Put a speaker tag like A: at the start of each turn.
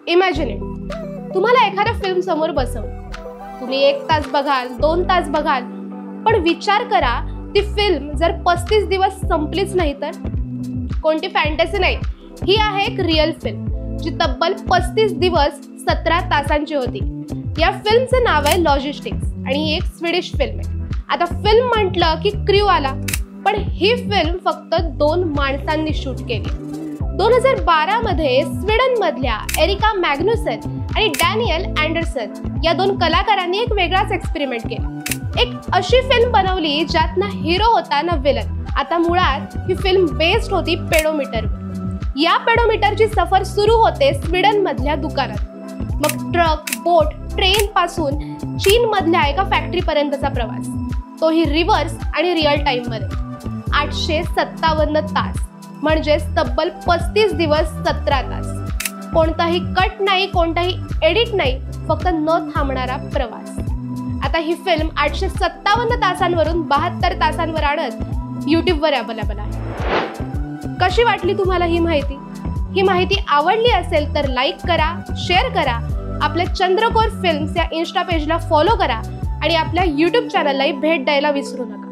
A: Imagine it, तुम्हाला एखाद्या film समोर बसवलं, तुम्ही 1 तास बघाल, 2 तास बघाल, पण विचार करा ती फिल्म जर 35 दिवस संपलीच नाही तर? कोणती फॅन्टसी नाही, ही आहे एक रिअल फिल्म जी तब्बल 35 दिवस 17 तासांची होती. या फिल्मचं नाव आहे लॉजिस्टिक्स आणि ही एक स्वीडिश फिल्म आहे. आता फिल्म म्हटलं की क्रू आला, पण ही फिल्म फक्त 2 माणसांनी शूट केली. 2012 मध्ये स्वीडनमधल्या एरिका मॅग्नुसन आणि डॅनियल अँडरसन या 2 कलाकारांनी एक वेगळाच एक्सपेरिमेंट केला. एक अशी फिल्म बनवली ज्यात ना हिरो होता ना विलन. आता मुळात ही फिल्म बेस्ड होती पेडोमीटरवर. या पेडोमीटरची सफर सुरू होते स्वीडन मधल्या दुकानात. मग ट्रक, बोट, ट्रेन पासून चीन मधल्या एका फॅक्टरी पर्यंतचा प्रवास, तोही रिव्हर्स आणि रिअल टाइम मध्ये. 857 तास म्हणजेच तब्बल 35 दिवस 17 तास. कोणताही कट नाही, कोणताही एडिट नाही, फक्त न थांबणारा प्रवास. आता ही फिल्म 857 तासांवरून 72 तासांवर आणत यूट्यूबवर अवेलेबल आहे. कशी वाटली तुम्हाला ही माहिती? ही माहिती आवडली असेल तर लाईक करा, शेअर करा, आपल्या चंद्रकोर फिल्म्स या इन्स्टा पेजला फॉलो करा आणि आपल्या यूट्यूब चॅनललाही भेट द्यायला विसरू नका.